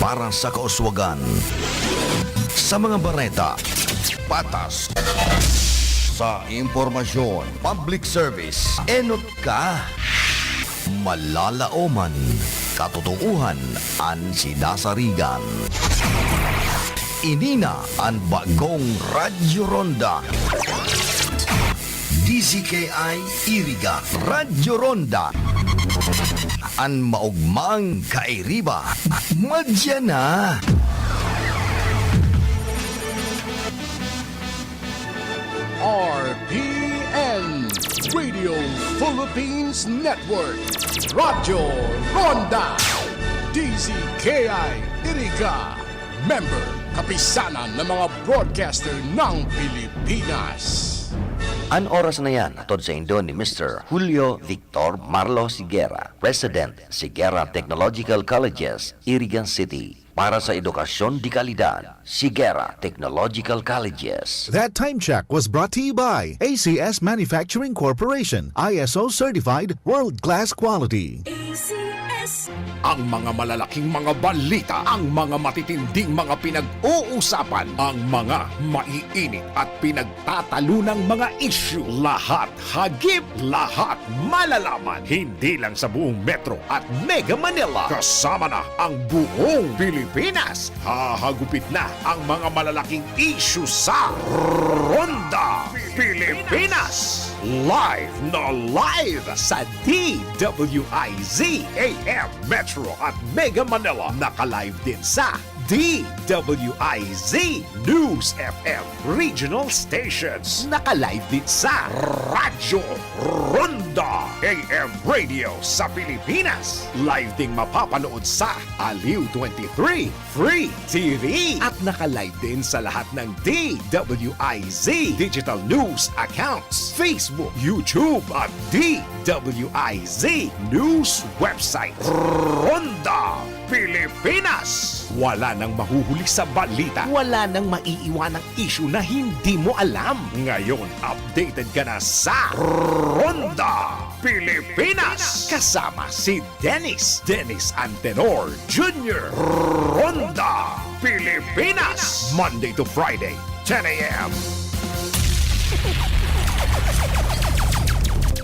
para sa kauswagan. Sa mga bareta, patas. Sa impormasyon, public service, enot ka. Malalaoman, katotohanan ang sinasarigan. Inina ang bagong Radyo Ronda. DZKI Iriga Radyo Ronda. Ang maugmang kairiba. Madya na. RPN Radio Philippines Network Radyo Ronda DZKI Iriga Member Kapisanan ng mga broadcaster ng Pilipinas. Ang oras na yan, atod sa Indo ni Mr. Julio Victor Marlo Siguera, President, Siguera Technological Colleges, Irigan City. Para sa edukasyon di kalidad, Siguera Technological Colleges. That time check was brought to you by ACS Manufacturing Corporation, ISO certified world-class quality. ACS. Ang mga malalaking mga balita, ang mga matitinding mga pinag-uusapan, ang mga maiinit at pinagtatalunang mga issue. Lahat hagip, lahat malalaman. Hindi lang sa buong Metro at Mega Manila. Kasama na ang buong Pilipinas. Hahagupit na ang mga malalaking issue sa Ronda Pilipinas. Live na live sa DWIZ AM Metro at Mega Manila. Naka-live din sa DWIZ News FM Regional Stations. Naka-live din sa Radyo Ronda AM Radio sa Pilipinas. Live ding mapapanood sa Aliw 23 Free TV. At naka-live din sa lahat ng DWIZ Digital News accounts, Facebook, YouTube at DWIZ News website. Ronda Pilipinas. Wala nang mahuhuli sa balita. Wala nang maiiwanang issue na hindi mo alam. Ngayon, updated ka na sa Ronda Pilipinas. Kasama si Dennis Antenor Jr. Ronda Pilipinas. Monday to Friday, 10 a.m.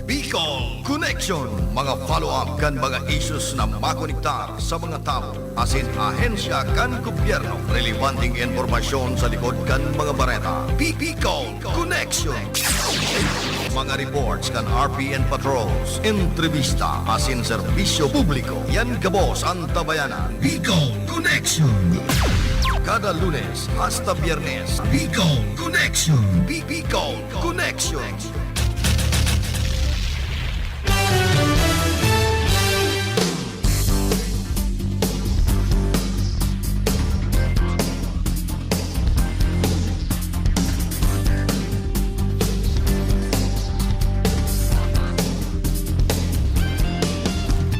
Bicol Connection. Mga follow-up kan mga issues na makonektar sa mga tao. Asin ahensya kan gobyerno. Relevanting informasyon sa likod kan mga bareta. Bicol Connection. Mga reports kan RPN patrols. Entrevista asin serbisyo publiko. Yan kabos ang tabayanan. Bicol Connection. Kada Lunes hasta Biyernes. Bicol Connection. Bicol Connection.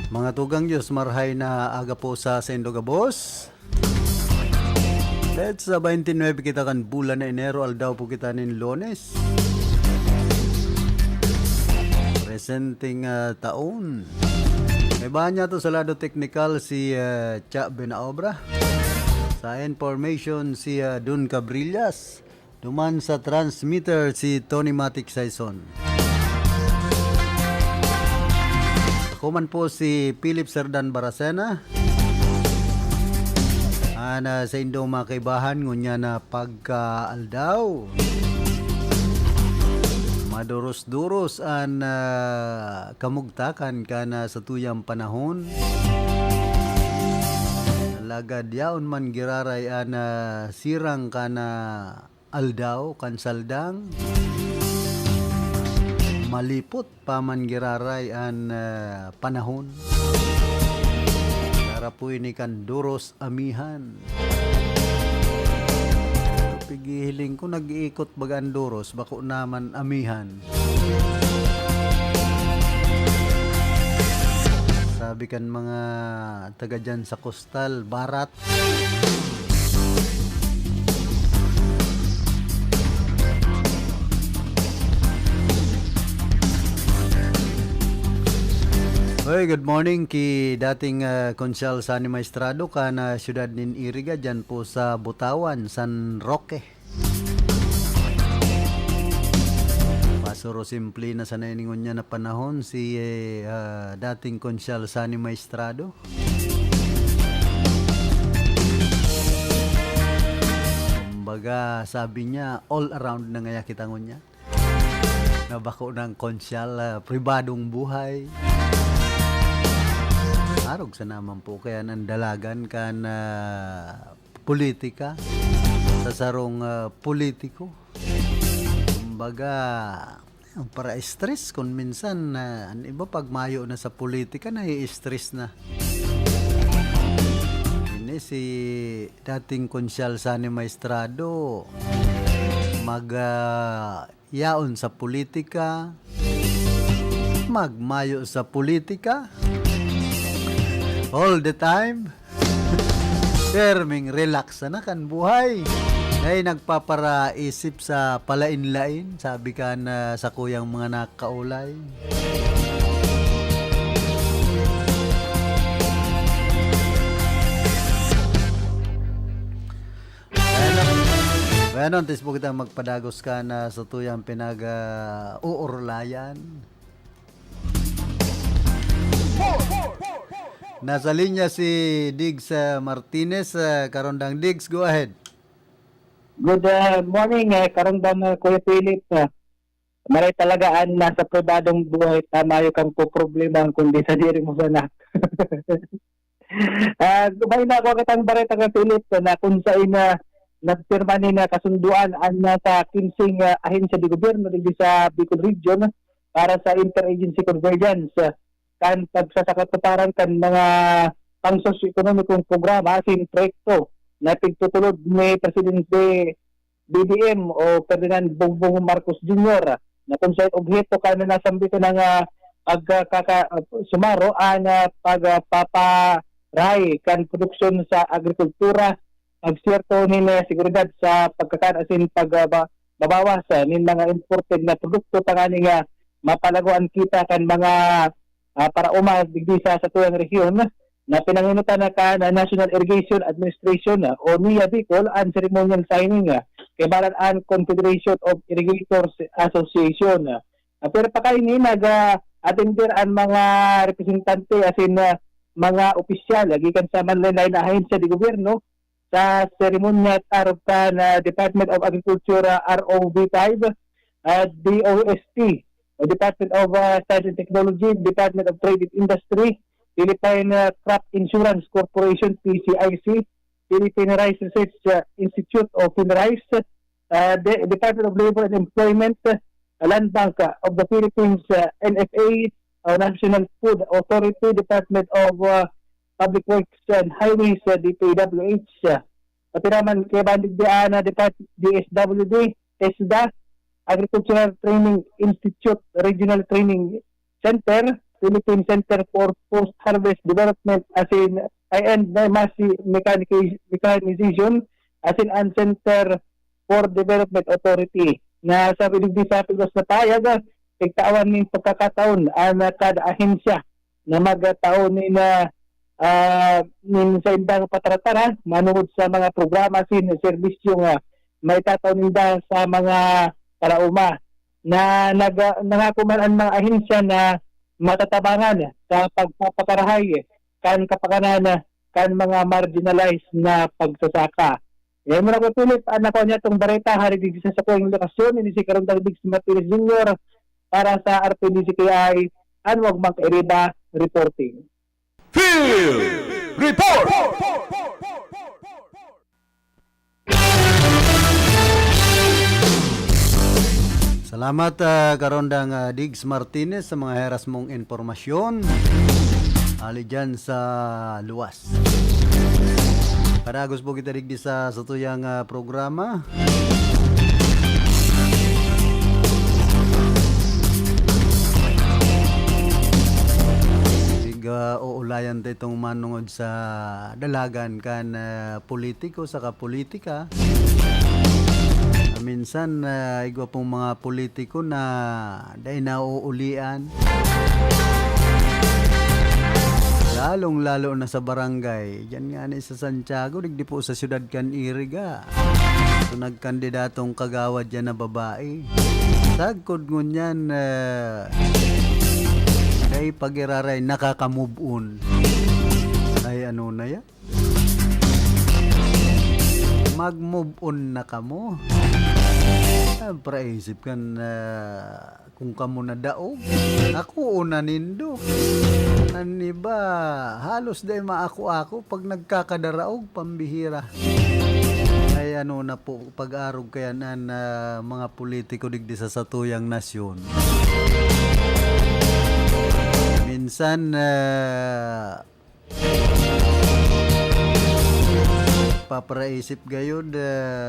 Mga tugang Diyos, marhay na aga po sa Sendo Gabos. Let's sa 29 kita kan bulan na Enero, aldaw po kita nin Lunes. Presenting taon. May bahan niya to sa lado technical si Cha Benaobra. Sa information si Dun Cabrillas. Duman sa transmitter si Tony Matic Saison. Kuman po si Philip Serdan Baracena. Sa Indo makaibahan ngunya na pagkaaldaw. Maduros-duros an kamugtakan kana sa tuyang panahon. Lagad yaon man giraray an sirang kana aldaw kan saldang. Malipot paman giraray an panahon. Para po ini kan duros amihan. Pigihiling ko nag-iikot bagan duros, bako naman amihan. Sabi kan mga taga dyan sa Coastal, Barat. Oy, good morning ki dating Konsyal Sani Maestrado ka na siyudad nin Iriga dyan po sa Butawan, San Roque. Pasuro simple na sa nainingon niya na panahon si dating Konsyal Sani Maestrado. Kumbaga sabi niya all around na ngaya kitangon niya. Nabako ng konsyal, pribadong buhay. Arog sa naman po kaya nandalagan ka na politika sa sarong politiko. Kumbaga, para stress kung minsan ang iba pag mayo na sa politika na i-stress na. Ini si dating Konsyal Sani Maestrado yaon sa politika, magmayo sa politika all the time. Terming relax na kan buhay. Ay nagpaparaisip sa palain-lain, sabi ka na sa kuyang mga nakaulay. Bueno, antes po kita magpadagos ka na sa tuyang pinag-uurlayan. Nasa linya si Diggs Martinez. Karondang Diggs, go ahead. Good morning, Karondang Kuya Philip. Maray talagaan nasa pribadong buhay, tama yung kang problema kundi sa diri mo sana. Gumay na ako katang bareta ka Philip na kung saan nagpirma ni na kasunduan na sa 15 ahensya di gobyerno di sa Bicol Region para sa interagency convergence kan pagsasakatuparan kan mga pang socio-ekonomikong programa sin proyekto na pigtutulod ni Presidente BBM o Ferdinand Bongbong Marcos Jr. na kung saan objeto ka na nasambito ng sumaro ang pagpaparay kan produksyon sa agrikultura agsierto ni seguridad sa pagkakanasin pagbabawas ng mga imported na produkto tanganing mapalaguan kita kan mga para digdi sa tuyang rehiyon na pinangunutan na ka na National Irrigation Administration o NIA Bicol ang ceremonial signing kay Balaan Confederation of Irrigators Association. Pero pa kayo ni nag-attender ang mga representante asin mga opisyal gikan sa manlalay na ahensya di gobyerno sa seremonya tarog ka na Department of Agriculture ROV5, DOST, Department of Science and Technology, Department of Trade and Industry, Philippine Crop Insurance Corporation, PCIC, Philippine Rice Research Institute of Rice, the Department of Labor and Employment, Land Bank of the Philippines, NFA, National Food Authority, Department of Public Works and Highways, DPWH, pati naman kay Bandigdian na DSWD, TESDA, Agricultural Training Institute, Regional Training Center, Philippine Center for Post-Harvest Development, as in and Mechanization, as in and Center for Development Authority. Na sabi digdi sa Pigos na payag, tigtawan ng pagkakataon ang kada ahensya na magtaon ni na sa indang patratara manood sa mga programa serbisyo nga may tataw ninda sa mga parauma na nangakuman ang mga ahensya na matatabangan sa pagpapakarahay kan kapakanan kan mga marginalized na pagsasaka. Yan mo na ko Philip, anak ko niya itong bareta haridig sa kuwang lokasyon ini si Karondang Diggs Martinez Jr. para sa RPDCKI and wag magkairiba reporting. Field Report! Salamat Karondang Diggs Martinez sa mga heras mong informasyon. Ali dyan sa luwas. Padagos po kita digdi sa tuyang programa. Uulayan tayo itong manungod sa dalagan kan politiko sa kapolitika. Minsan igwa pong mga politiko na dahil nauulian Lalong-lalo na sa barangay. Yan nga ni sa Santiago, digdi po sa siyudad kan Iriga. So nagkandidatong kagawad yan na babae. Sagkod ngunyan, kay pagiraray nakaka-move on. Ay ano na yan? Mag-move on na kamo. Praisip kan kung kamo na daog. Ako una nindo. Ani ba, halos day maako-ako pag nagkakadaraog, pambihira. Ay ano na po, pag-arog kaya na mga politiko digdi sa satuyang nasyon. Minsan, papraisip gayod,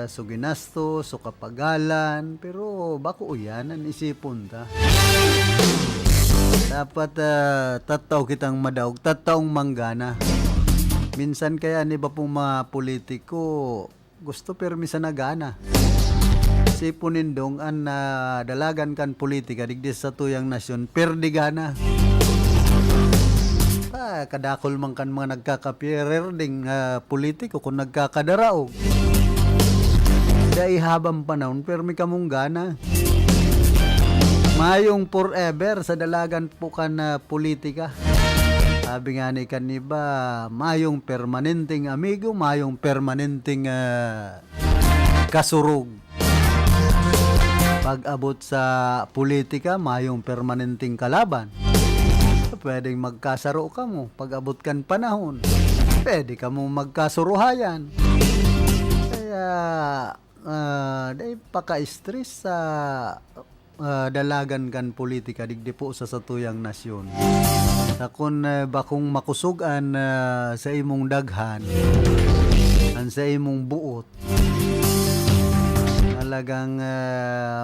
so ginasto, so kapagalan, pero bako uyanan isipon ta. Dapat tataw kitang madaog, tataong manggana. Minsan kaya ni ba pong mga politiko gusto permisa na gana. Sipunin dong an dalagan kan politika digdi sa tuyang nasyon perdigana. Kadakol man kan mga nagkakapierer ding politiko kung nagkakadaraog. Dahil habang panahon permi kamong gana. Mayong forever sa dalagan po kan politika. Sabi nga ni kaniba, mayong permanenteng amigo, mayong permanenteng kasurug. Pag abot sa politika, mayong permanenteng kalaban. Pwedeng magkasaro ka mo pag abot kan panahon. Pwede ka mo magkasuruhayan. Kaya, dahil paka-stress sa dalagan kan politika digdi po sa satuyang nasyon. Sakon bakong makusugan sa imong daghan an sa imong buot talagang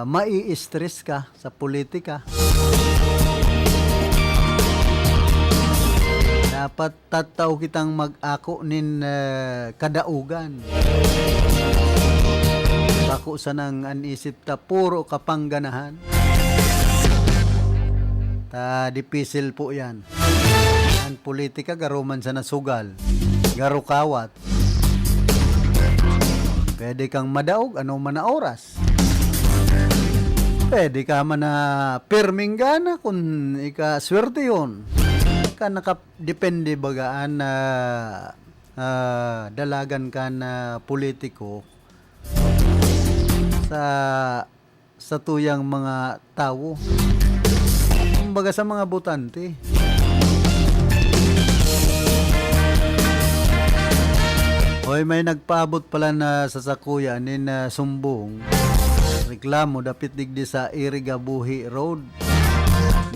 mai-stress ka sa politika. Dapat tataw kitang mag-ako nin kadaugan. Bako sa nang anisip ta puro kapangganahan. Ta dipisil po yan. Ang politika garuman sa nasugal. Garo kawat. Pwede kang madaog ano man na oras. Pwede ka man na pirming gana kung ikaswerte yun. Ka nakadepende bagaan na dalagan ka na politiko sa tuyang mga tao. Kumbaga sa mga botante. Hoy, may nagpaabot pala na sa sakuya ni na sumbong. Reklamo dapit digdi sa Iriga Buhi Road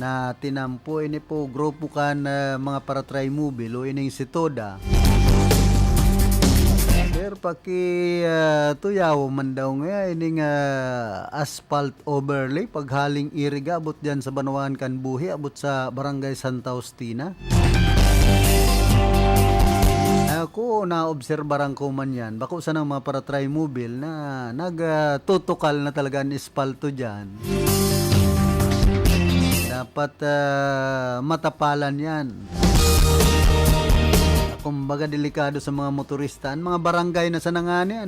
na tinampo ini po grupo kan mga paratry mobile o ining si Toda. Pero paki tuyaw man daw nga ining asphalt overlay paghaling Iriga abot diyan sa Banawan kan Buhi abot sa Barangay Santa Justina. Ako na-obserbaran ko man yan. Bako sa ng mga paratry mobile na nagtutukal na talaga ang espalto dyan. Dapat matapalan yan. Kumbaga delikado sa mga motorista. Ang mga barangay na sa nangani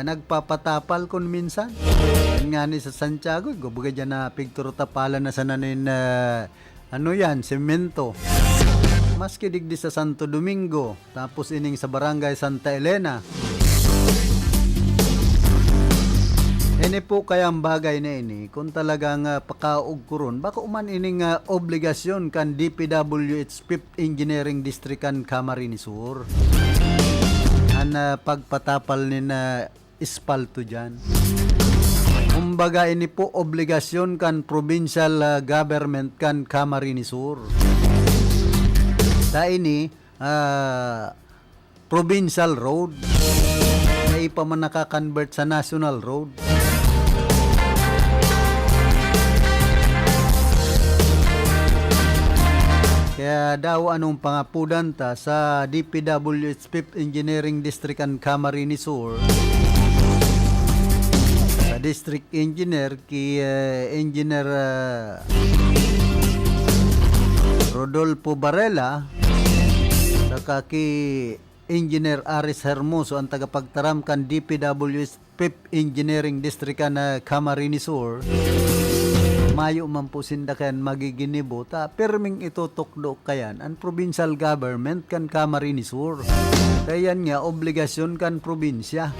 nagpapatapal kung minsan. Yan nga ni sa Santiago. Gubaga dyan na pigturo tapalan na sa nanin ano yan, semento. Maski digdi sa Santo Domingo, tapos ining sa Barangay Santa Elena. Ini po kayang bagay na ini, kung talagang pakaog kuron, baka uman ining obligasyon kan DPWH 5th Engineering District kan Camarines Sur. Ang pagpatapal ni na espalto dyan. Kumbaga ini po obligasyon kan provincial government kan Camarines Sur. Sa ini, provincial road na ipa man nakakonvert sa national road. Kaya daw anong pangapudan ta sa DPWH 5th Engineering District and Camarines Sur. Sa District Engineer ki Engineer Rodolfo Varela kaki Engineer Aris Hermoso ang tagapagtaram kan DPW's 5th Engineering District kan Camarines Sur. Mayo man po sindakan magiginibo ta perming itutukdo kayan ang provincial government kan Camarines Sur. Kayan nga obligasyon kan probinsya.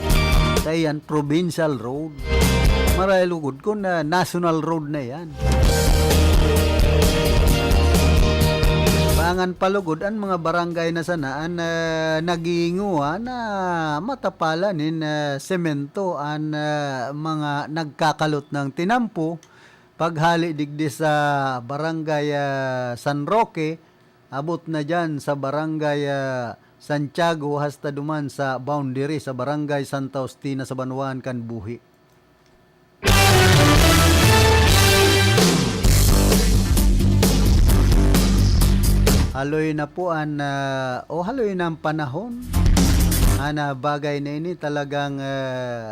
Kayan provincial road. Maray lugod ko na national road na yan. Pangan palugod ang mga barangay na sanaan naginguha na matapalanin semento ang mga nagkakalot ng tinampo paghali digdi sa barangay San Roque, abot na dyan sa barangay Santiago hasta duman sa boundary sa barangay Santa Ostina sa Banuan kan Buhi. Haloy na po haloy na ang panahon. Ana bagay na ini talagang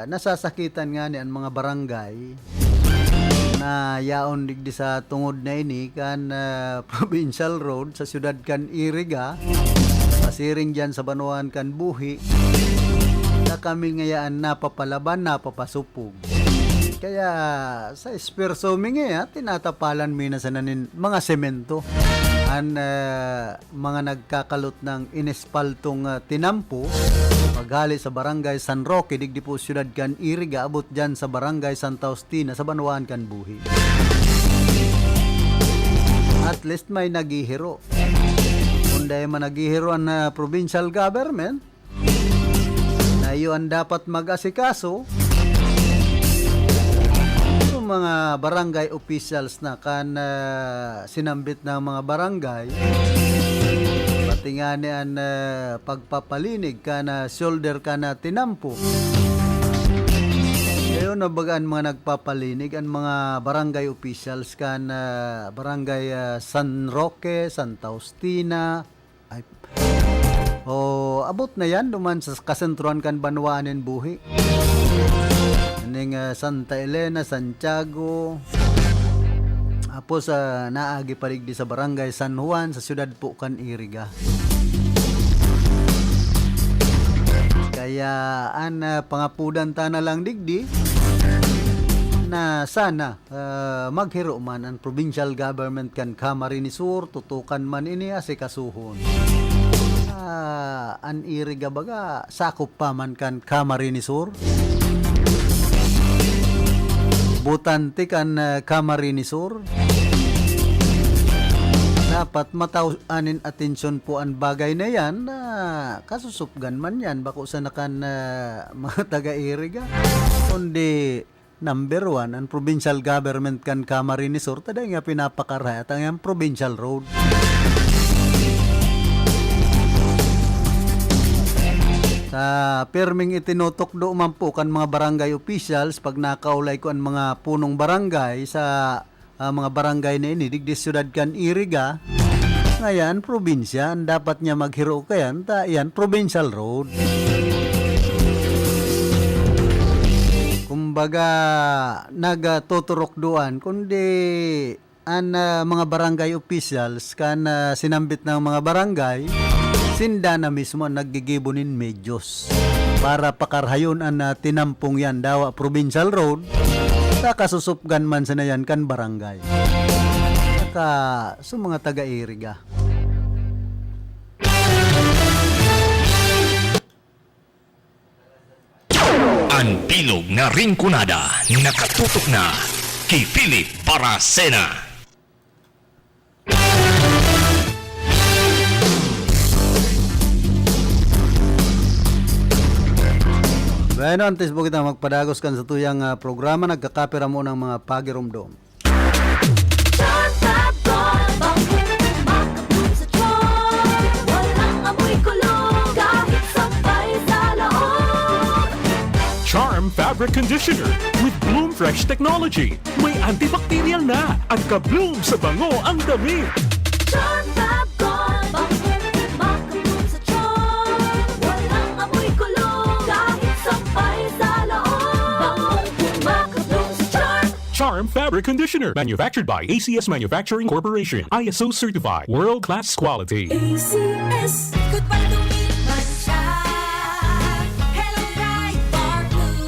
nasasakitan nga ni ang mga barangay na yaon digdi sa tungod na ini kan provincial road sa syudad kan Iriga, pasiring dyan sa Banuan kan Buhi, na kami ngayaan napapalaban, napapasupog. Kaya sa esperso mingi tinatapalan mina sa nanin mga semento ang mga nagkakalot ng inespaltong tinampo paghali sa barangay San Roque digdi po syudad kan Iriga, abot dyan sa barangay Santa Ostina sa Banuan kan Buhi. At least may naghihiro. Kung dahil man naghihiro ang provincial government na iyon dapat mag-asikaso mga barangay officials na kan sinambit ng mga barangay, pati nga ni ang pagpapalinig ka na shoulder ka na tinampo. Ngayon na bagaan mga nagpapalinig ang mga barangay officials kan barangay San Roque, Santa Ostina, abot na yan duman sa kasentruan kan Banuanen Buhi. Ning Santa Elena, Santiago. Apos naagi paligdi sa barangay San Juan sa syudad po kan Iriga. Kaya pangapudan ta na lang digdi na sana maghiro man ang provincial government kan Camarines Sur, tutukan man ini asikasuhon. An Iriga baga sakop pa man kan Camarines Sur. Butanti kan Camarines Sur. Dapat matauanin atensyon po ang bagay na yan na kasusupgan man yan bako sa nakan mga taga-Iriga. Kundi number 1 ang provincial government kan Camarines Sur taday nga pinapakarayat ang provincial road. Sa perming itinutok do man po kan mga barangay officials pag nakaulay ko ang mga punong barangay sa mga barangay na ini digdi syudad kan Iriga, ngayon probinsya ang dapat niya maghiro kayan yan provincial road. Kumbaga nagtuturok doan kundi ang mga barangay officials kan sinambit ng mga barangay sinda na mismo naggigibunin medyos para pakarhayon ang tinampong yan dawa provincial road sa kasusupgan man sa nayan kan barangay saka sa mga taga-Iriga. Ang bilog na ringkunada nakatutok na kay Philip Baracena. Bueno, antes po kita magpadagos kan sa tuyang programa, nagkakapira mo ng mga pagirumdom. Charm Fabric Conditioner with Bloom Fresh Technology. May antibacterial na at ka-bloom sa bango ang damit. Charm Fab Gone, makabloom sa charm. Walang amoy kulong kahit sampay sa loob. Makabloom sa charm. Charm Charm Fabric Conditioner. Manufactured by ACS Manufacturing Corporation. ISO certified. World-class quality. ACS. Good para lumipas siya. Hello, Pride Bar Blue.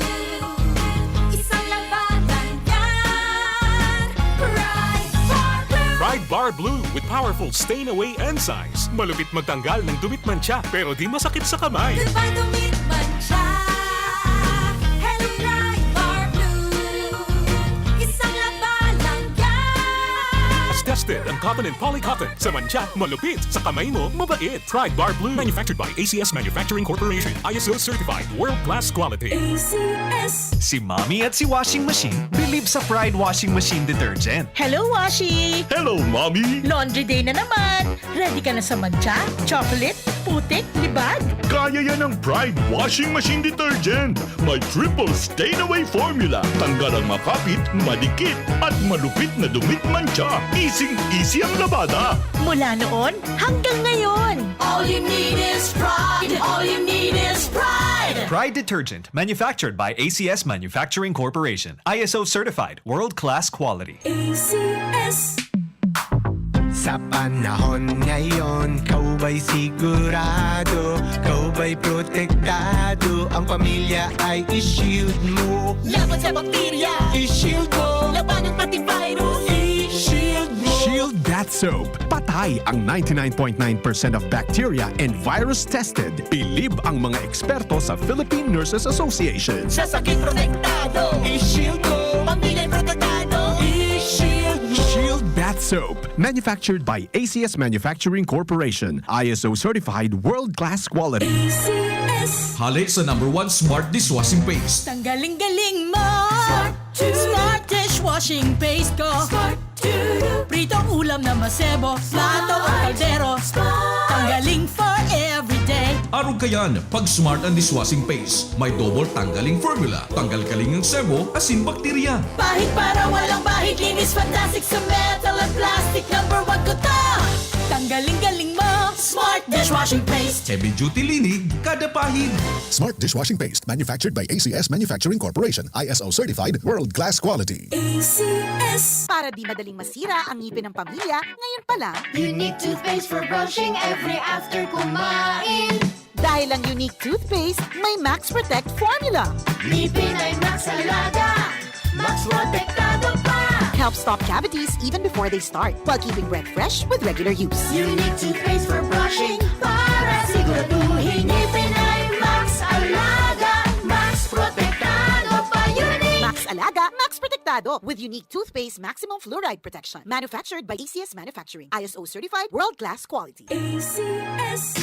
Isang labanan yan. Pride Bar Blue. Pride Bar Blue with powerful stain-away enzymes. Malupit magtanggal ng dumit mancha pero di masakit sa kamay. Good para lumipas siya. Hello, Pride Bar Blue. Isang labanan yan. As tested ang cotton and polycotton. Sa mancha, malupit. Sa kamay mo, mabait. Pride Bar Blue. Manufactured by ACS Manufacturing Corporation. ISO certified. World-class quality. ACS. Si Mommy at si Washing Machine believe sa Pride Washing Machine Detergent. Hello, Washi! Hello, Mommy! Laundry day na naman! Ready ka na sa mancha, chocolate, putik, libag? Kaya yan ang Pride Washing Machine Detergent. May triple stain-away formula. Tanggal ang makapit, madikit, at malupit na dumit mancha. Easy ang labada. Mula noon hanggang ngayon. All you need is pride. All you need is pride. Pride Detergent, manufactured by ACS Manufacturing Corporation. ISO certified, world-class quality. ACS. Sa panahon ngayon, kau ba'y sigurado? Kau ba'y protektado? Ang pamilya ay i-shield mo. Laban sa bakterya, I-shield mo. laban ng pati virus. I-shield mo. Shield That Soap. Patay ang 99.9% of bacteria and virus tested. Bilib ang mga eksperto sa Philippine Nurses Association. Sa sakit protektado, I-shield mo. pamilya'y protektado. I-shield mo. Shield That Soap. Manufactured by ACS Manufacturing Corporation. ISO certified world-class quality. ACS. Hali sa #1 Smart Dishwashing Paste. Tanggaling-galing mo. Smart to Smart dishwashing paste ko. Smart to Pritong ulam na masebo, plato o kaldero. Tanggaling for everyday. Araw kayan, pag Smart ang Dishwashing Paste, may double tanggaling formula. Tanggal kaling ng sebo, asin bakterya. Pahit para walang bahid, linis fantastic sa metal at plastic. #1 ko to. Tanggaling-galing mo. Smart dishwashing paste. Heavy duty linig, kada pahid. Smart Dishwashing Paste, manufactured by ACS Manufacturing Corporation. ISO certified, world-class quality. ACS. Para di madaling masira ang ngipin ng pamilya, ngayon pa lang. Unique toothpaste for brushing every after kumain. Dahil ang unique toothpaste, may Max Protect formula. Ngipin ay Max Alaga. Max Protektado pa. Helps stop cavities even before they start, while keeping breath fresh with regular use. Unique toothpaste for brushing para siguraduhin ngipin ay Max Alaga. Max Protektado pa. Unique. Max Alaga, Max Protectado with unique toothpaste maximum fluoride protection. Manufactured by ACS Manufacturing. ISO certified, world-class quality. ACS.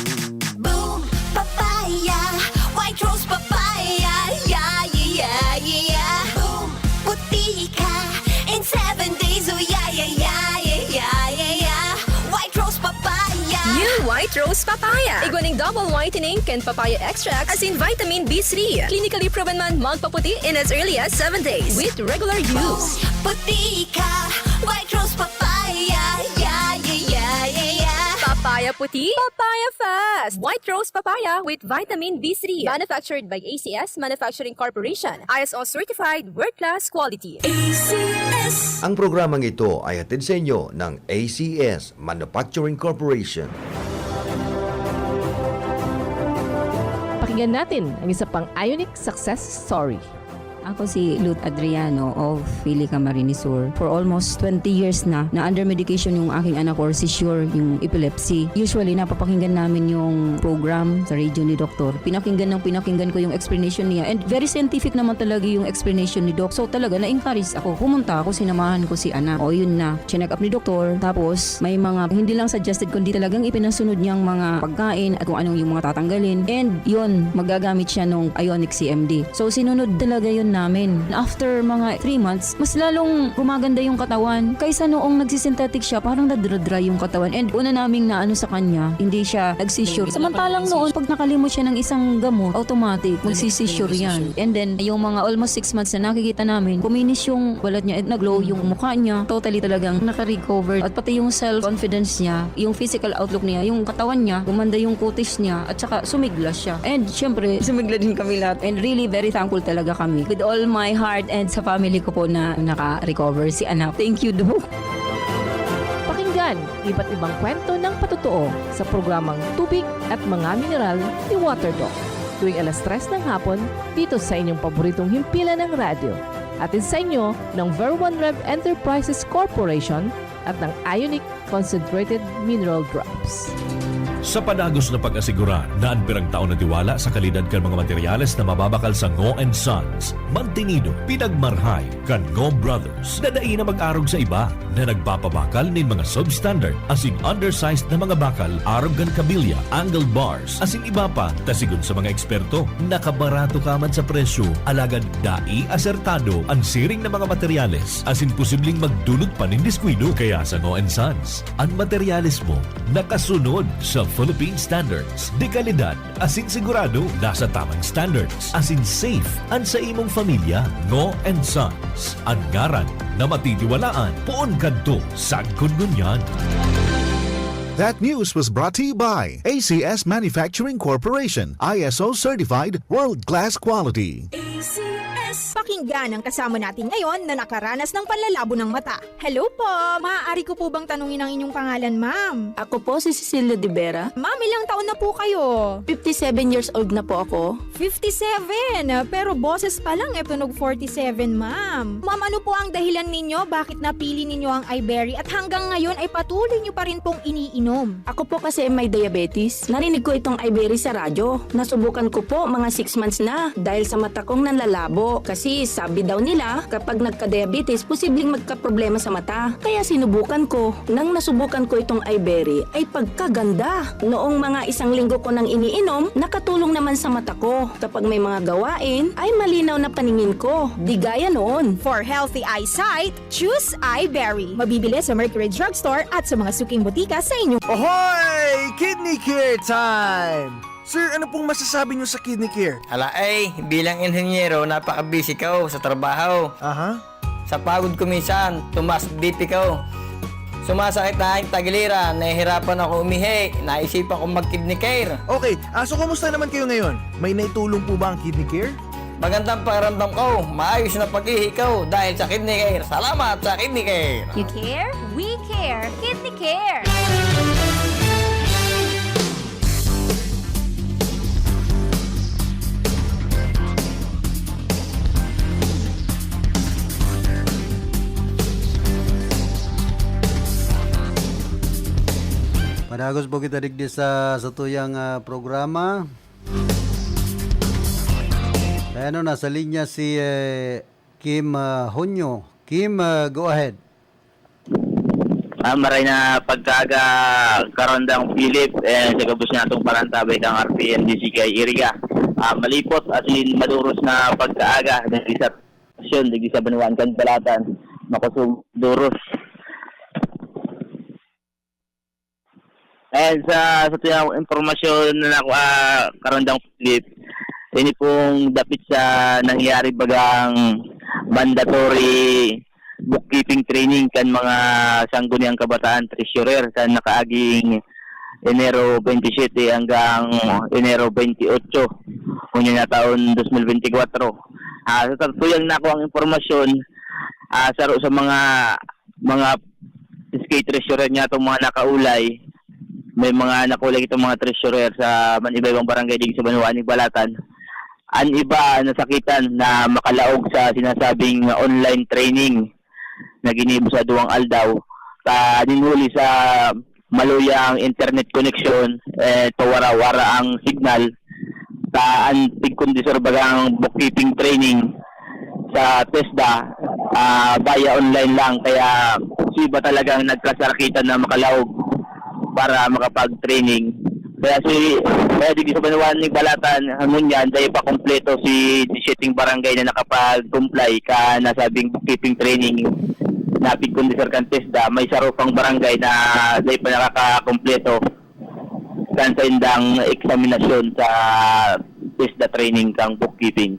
Boom, papaya, white rose papaya, yeah, yeah, yeah. Boom, puti ka in 7 days, oh yeah, yeah, yeah, yeah, yeah, yeah. White rose papaya. New White Rose Papaya. Iguaning double whitening and papaya extract as in vitamin B3. Clinically proven man magpaputi in as early as 7 days with regular use. Puti ka, white rose papaya, yeah, yeah, yeah, yeah, yeah. Papaya puti, papaya fast. White Rose Papaya with vitamin B3. Manufactured by ACS Manufacturing Corporation. ISO certified, world-class quality. ACS. Ang programang ito ay hatid sa inyo ng ACS Manufacturing Corporation. Pakinggan natin ang isa pang Ionic success story. Ako si Lut Adriano of Philly Camarines Sur. For almost 20 years na under medication yung aking anak or seizure, yung epilepsy. Usually, napapakinggan namin yung program sa radio ni Doktor. Pinakinggan ko yung explanation niya. And very scientific naman talaga yung explanation ni Doc. So talaga, na-encourage ako. Pumunta ako, sinamahan ko si anak. O yun na, chinek up ni Doktor. Tapos, may mga, hindi lang suggested, kundi talagang ipinasunod niyang mga pagkain at kung anong yung mga tatanggalin. And yun, magagamit siya nung Ionic CMD. So sinunod talaga yun namin. After mga 3 months, mas lalong gumaganda yung katawan. Kaysa noong nagsisynthetic siya, parang nadra-dry yung katawan. And una naming naano sa kanya, hindi siya nag-seizure. Samantalang noon, pag nakalimot siya ng isang gamot, automatic, magsi-seizure yan. And then, yung mga almost 6 months na nakikita namin, kuminis yung balat niya at nag-glow yung mukha niya. Totally talagang naka-recover. At pati yung self-confidence niya, yung physical outlook niya, yung katawan niya, gumanda yung kutis niya, at saka sumigla siya. And syempre, sumigla din kami lahat. And really, very thankful talaga kami with all my heart and sa family ko po na naka-recover si anak. Thank you, Doc. Pakinggan iba't ibang kwento ng patotoo sa programang Tubig at Mga Mineral ni Waterdoc tuwing alas 3 ng hapon dito sa inyong paboritong himpilan ng radyo. Atin sa inyo ng Ver1 Rev Enterprises Corporation at ng Ionic Concentrated Mineral Drops. Sa panagos na pag-asigura na anpirang taon na tiwala sa kalidad kan mga materyales na mababakal sa Ngo & Sons, mantinido, pinagmarhay kan Ngo Brothers na dai na mag-arog sa iba na nagpapabakal nin mga substandard asing undersized na mga bakal arog kan kabilya, angle bars, asing iba pa tasigon sa mga eksperto. Nakabarato ka man sa presyo, alagad dai asertado ang siring na mga materyales asin posibleng magdulot pa nin diskwido. Kaya sa Ngo & Sons, ang materyales mo nakasunod sa Philippine Standards. De kalidad, asin sigurado, nasa tamang standards. Asin safe, ang sa imong familia. Ngo & Sons, ang ngaran na matitiwalaan. Poon kadto, sagkod ngunyan. That news was brought to you by ACS Manufacturing Corporation, ISO Certified World-Class Quality. Pakinggan ang kasama natin ngayon na nakaranas ng panlalabo ng mata. Hello po! Maaari ko po bang tanungin ang inyong pangalan, ma'am? Ako po si Cecilia De Vera. Ma'am, ilang taon na po kayo? 57 years old na po ako. 57? Pero boses pa lang tunog 47, ma'am. Ma'am, ano po ang dahilan ninyo? Bakit napili ninyo ang iBerry at hanggang ngayon ay patuloy nyo pa rin pong iniinom? Ako po kasi may diabetes. Narinig ko itong iBerry sa radyo. Nasubukan ko po mga 6 months na dahil sa mata kong nanlalabo. Kasi sabi daw nila kapag nagka-diabetes, posibleng magka-problema sa mata. Kaya sinubukan ko. Nang nasubukan ko itong iBerry ay pagkaganda. Noong mga 1 linggo ko nang iniinom, nakatulong naman sa mata ko. Kapag may mga gawain, ay malinaw na paningin ko. Di gaya noon. For healthy eyesight, choose iBerry. Mabibili sa Mercury Drugstore at sa mga suking butika sa inyong... Ahoy! Kidney Care time! Sir, ano pong masasabi niyo sa Kidney Care? Ala bilang inhenyero, napaka-busy ko sa trabaho. Aha. Sa pagod ko minsan, tumas BP ko. Sumasakit na aking tagiliran, nahihirapan ako umihi, naisipan ko mag-Kidney Care. Okay, so kamusta naman kayo ngayon? May naitulong po ba ang Kidney Care? Magandang pakiramdam ko, maayos na pag-ihi ko dahil sa Kidney Care. Salamat sa Kidney Care. You care? We care. Kidney Care. Padagos po kita digdi sa tuyang programa. Ano, nasa linya si Kim Hunyo. Kim, go ahead. Maray na pagkaga karondang Philip sa gabos na itong parantabay kang RPNDC kay Iriga. Malipot at maduros na pagkaaga dahil sa stasyon, dahil sa Banuan kan Balatan. Makusog duros. And sa tuyang impormasyon na karondang Philip, ini pong dapit sa nangyari bagang mandatory bookkeeping training kan mga sangguniang kabataan treasurer sa nakaaging Enero 27 hanggang Enero 28 kunya na taon 2024. Sa tuyang nako ang impormasyon saro sa mga SK treasurer niya itong mga nakaulay. May mga nakulay itong mga treasurer sa iba-ibang barangay din sa Banuan, Balatan. Ang iba nasakitan na makalaog sa sinasabing online training na ginibo sa duwang aldaw. Ninhuli sa maluyang internet connection, pawara-wara ang signal. Ang tigkondisor bagang bookkeeping training sa TESDA, via online lang. Kaya si iba talagang nagkasakitan na makalaog para makapag-training. Kaya di sa Banuan ng Balatan, hanggang yan, dahil pa kompleto si 17 barangay na nakapag-comply ka nasabing bookkeeping training na pigkondisor kan TESDA. May sarupang barangay na dahil pa nakakakompleto kan sa indang eksaminasyon sa TESDA training kang bookkeeping.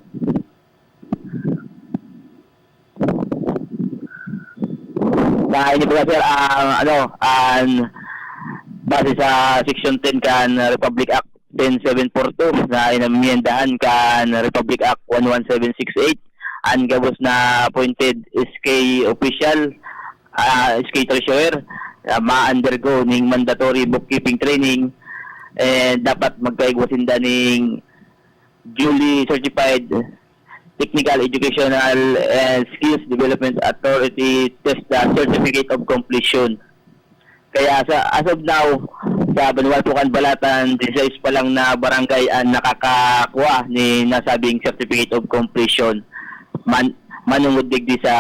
Dahil ito sir, base sa Section 10 kan Republic Act 10742 na inamyendahan kan Republic Act 11768, ang gabos na appointed SK official, SK treasurer, ma-undergo ning mandatory bookkeeping training and dapat magkaigwasinda ning duly certified Technical Educational and Skills Development Authority TESDA Certificate of Completion. Kaya as of now, sa Vanuatucan Balatan, 16 pa lang na barangay ang nakakakuha ni nasabing Certificate of Completion. Manungod digdi sa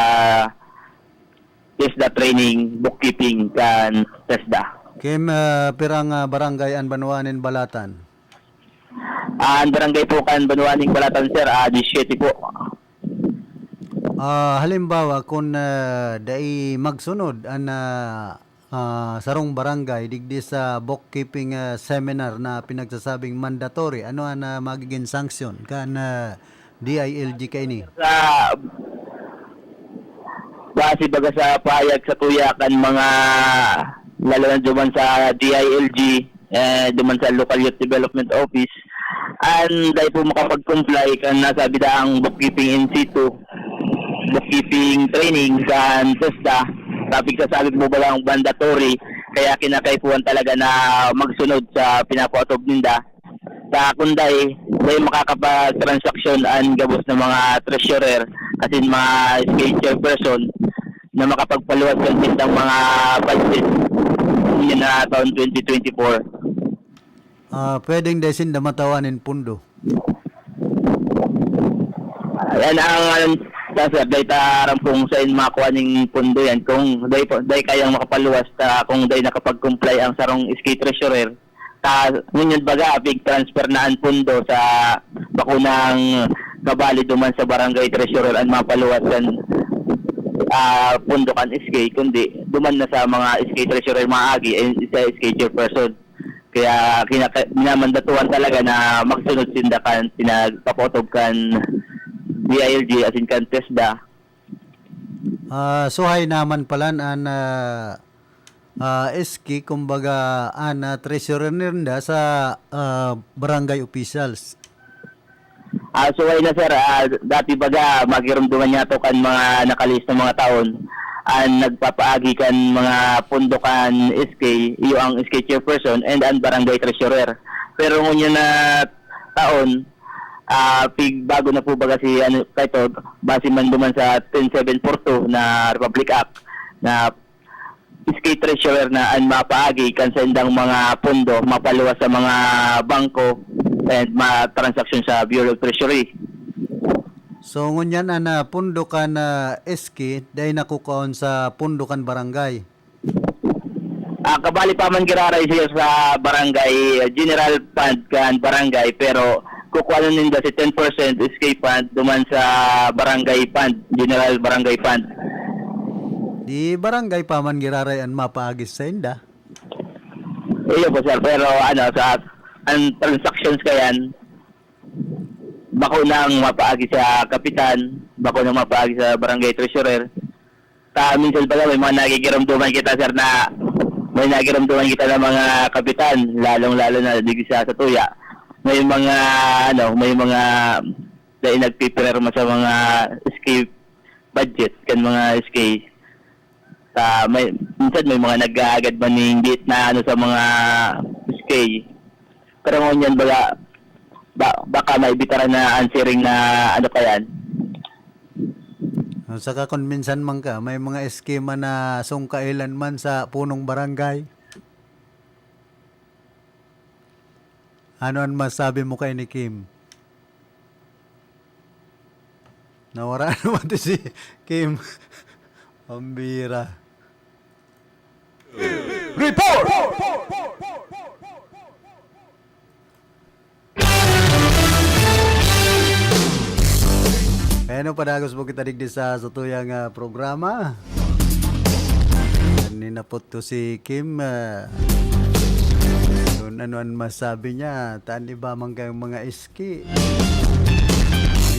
TESDA training, bookkeeping kan TESDA. Kim, pirang barangay ang Banuanin Balatan? Ang barangay po kan Banuaning Balatan, sir, 17 po. Halimbawa, kung dai magsunod ang sarong barangay digdi sa bookkeeping seminar na pinagsasabing mandatory, ano ang magiging sanction kan DILG kaini? Sa base baga sa payag sa tuyakan mga lalo na duman sa DILG, duman sa Local Youth Development Office, and dahil po makapag-comply kan nasa bidaang bookkeeping in situ, bookkeeping training kan TESDA, topic sa sabi mo ba lang mandatory, kaya kinakaipuan talaga na magsunod sa pinapaotob ninda. Sa kunday, dahil makakapag-transaction ang gabos ng mga treasurer, as in mga SK chairperson, na makapagpaluwas ng mga budget yun na taon 2024. Pwedeng desin na matawanin pundo. Yan ang sir, dahil tarampong sa makuha ng pundo yan. Kung dahil kayang makapaluwas, kung dahil nakapag-comply ang sarong SK treasurer, ngunyan baga, big transfer na ang pundo sa bakunang kabali duman sa barangay treasurer ang mapaluwas yan pundo kan SK, kundi duman na sa mga SK treasurer maagi sa SK chairperson. Kaya minamandatuan talaga na magsunod sindakan, pinagpapotob kan DILG as in kan TESDA. Suhay naman pala an SK, kumbaga an treasurer nirnda sa barangay officials. Suhay na sir, dati baga magirumduman niya to kan mga nakalis na mga taon ang nagpapaagi kan mga pundo kan SK, iyo ang SK chairperson and ang barangay treasurer. Pero ngunyan na taon, bago na po baga si kayto, base man duman sa 10742 na Republic Act na SK treasurer na ang mapaagi kan sa indang mga pundo mapaluwas sa mga bangko and ma-transaction sa Bureau of Treasury. So ngunyan pundo kan SK dahil nakukaon sa pundo kan barangay. Kabali pa man giraray siya sa barangay general fund kan barangay, pero kukuha na ninda si 10% SK fund duman sa barangay fund, general barangay fund. Di barangay pa man giraray ang mapaagis sa inda. Iyo po sir, pero sa ang transactions kayan, bako nang mapaagi sa kapitan, bako nang mapaagi sa barangay treasurer. Minsan pala may mga nagigiramduman kita sir na may nagiramduman kita ng mga kapitan, lalong-lalo na digdi sa tuya. May mga dahil nagpiprepare mo sa mga SK budget kan mga SK. Minsan may mga nag-aagad man ng gate na sa mga SK. Pero ngunyan baka may bitaran na answering na pa yan. Saka kung minsan man ka, may mga eskema na sungkailan man sa punong barangay. Ano ang masabi mo kay ni Kim? Nawara naman ito si Kim. Pambira. Report! Ano padagos po kita digdi sa tuyang programa. Kanina po to si Kim. Ano ang masabi niya? Taan iba man kayong mga iski.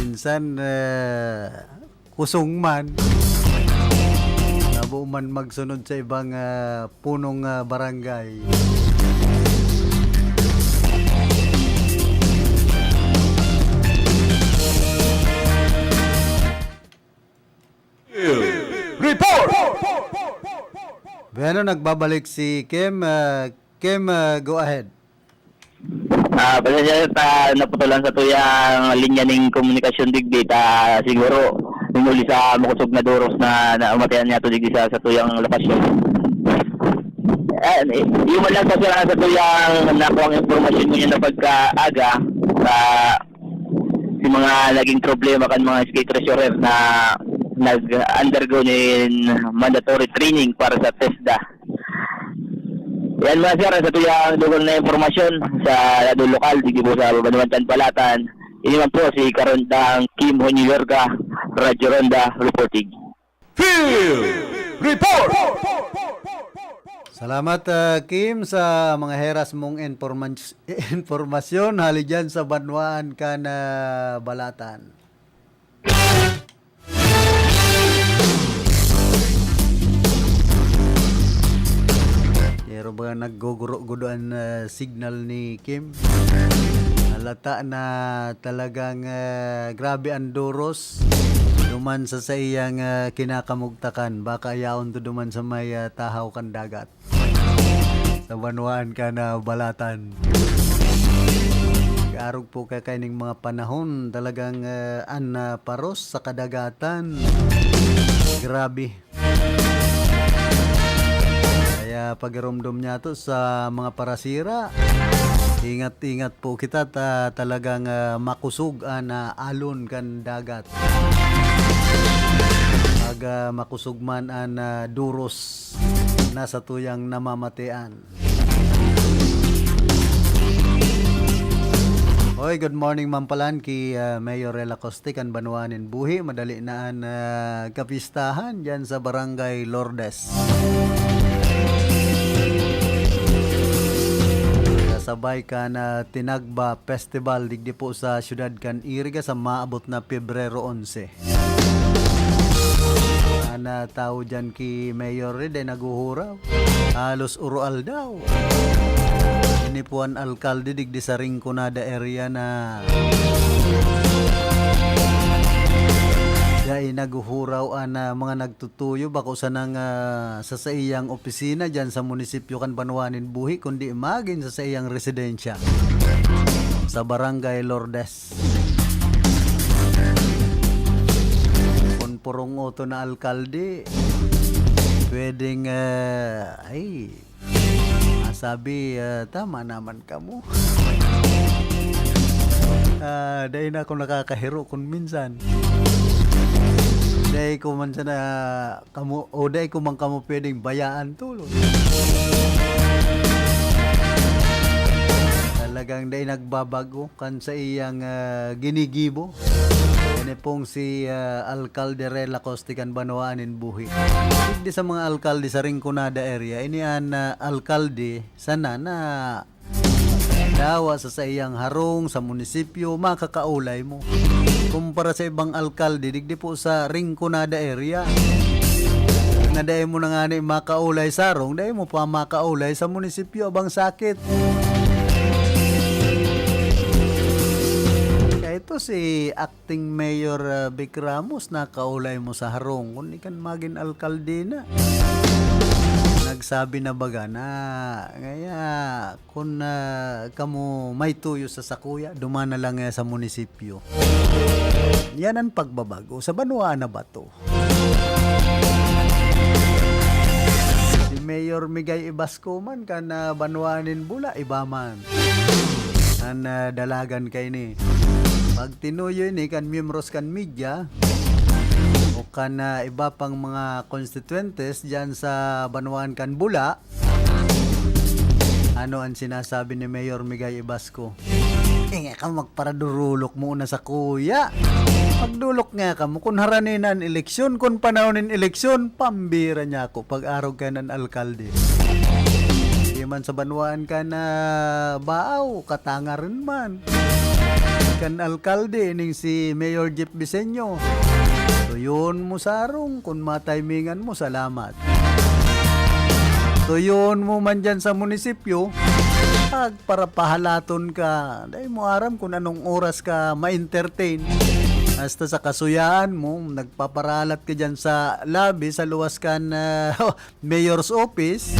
Minsan kusong man. Nabo man magsunod sa ibang punong barangay. Bueno, nagbabalik si Kim. Kim, go ahead. Pasensya naputulan sa tuyang linya ng komunikasyon digdi siguro yung uli sa makusog na duros na umatayan niya to digdi sa tuyang lokasyon. Yung man lang sa tuyang nakuha informasyon mo niya na pagkaaga sa si mga naging problema kan mga skate treasurer na nag-undergo ng mandatory training para sa TESDA. Yan mga sir, sa tuyang lugar na informasyon sa lado lokal, di po sa Banuantan Palatan. Ini man po si Karondang Kim Honilerga, Radyo Ronda, reporting. Field Report! Salamat Kim sa mga heras mong informasyon hali dyan sa Banwaan ka na Balatan. Pero ba nagguguro-gudoan signal ni Kim? Halata na talagang grabe ang duros. Duman sa iyang kinakamugtakan. Baka yaon to duman sa may tahaw kan dagat. Sa Banwaan ka na Balatan. Arog po kakainin mga panahon. Talagang paros sa kadagatan. Grabe. Kaya pagirumdum niya to sa mga parasira, ingat-ingat po kita talagang makusog na alon kan dagat. Pag makusog man an duros nasa tuyang namamatian. Hoy, good morning Mampalan kay Mayor Ella Coste kan Banuanin Buhi. Madali naan kapistahan dyan sa Barangay Lourdes. Sabay ka na Tinagba Festival digdi po sa siyudad kan Iriga sa maabot na Pebrero 11. Ana tao dyan ki Mayor Red ay naguhuraw. Halos urual daw. Ini po ang alkalde digdi sa Rinconada area na dahil naguhuraw ang mga nagtutuyo bako sa nang sa iyang opisina dyan sa munisipyo kan Banuanin Buhi kundi imagine sa iyang residensya sa Barangay Lourdes. Kung purong oto na alkalde pwedeng sabi tama naman ka mo. Dahil na ako nakakahiro kung minsan. Dahil ko man sana kamu o dahil ko man kamu pwedeng bayaan tulog. Talagang dahil nagbabago kan sa iyang ginigibo. Yan pong si Alcalde Rela Coste kan Banuanin Buhi. Hindi sa mga alkalde sa Rinconada area, ini an alkalde sana na dawa sa iyang harong sa munisipyo makakaulay mo. Kumpara sa ibang alkalde digdi po sa Rinconada area. Na dahil mo na nga na makaulay sa harong, dahil mo pa makaulay sa munisipyo abang sakit. Kaya ito si acting Mayor Vic Ramos na kaulay mo sa harong kung ikan maging alkalde na. Nagsabi na baga na kaya kung kamu may tuyo sa sakuya, dumana lang sa munisipyo. Yan ang pagbabago. Sa Banuaan na ba to? Si Mayor Migay Ibasco man kan Banuanin Bula, iba man. Ang dalagan kay ni. Pag tinuyo ni kan miyembros kan media, o kan iba pang mga constituentes dyan sa Banuan kan Bula, ano ang sinasabi ni Mayor Migay Ibasco? Nga ka magparadurulok muna sa kuya. Magdulok nga ka mo kung haranin ang eleksyon, kung panahonin eleksyon, pambira niya ako pag-araw ka ng alkalde. Di man sa Banuan ka na baaw, katanga rin man. Kan alkalde ning si Mayor Jeff Viseño. So yun mo sarong, kung matimingan mo, salamat. So yun mo man dyan sa munisipyo, pag para pahalaton ka, dahil mo aram kung anong oras ka ma-entertain. Hasta sa kasuyaan mo, nagpaparalat ka dyan sa lobby, sa luwas kan mayor's office,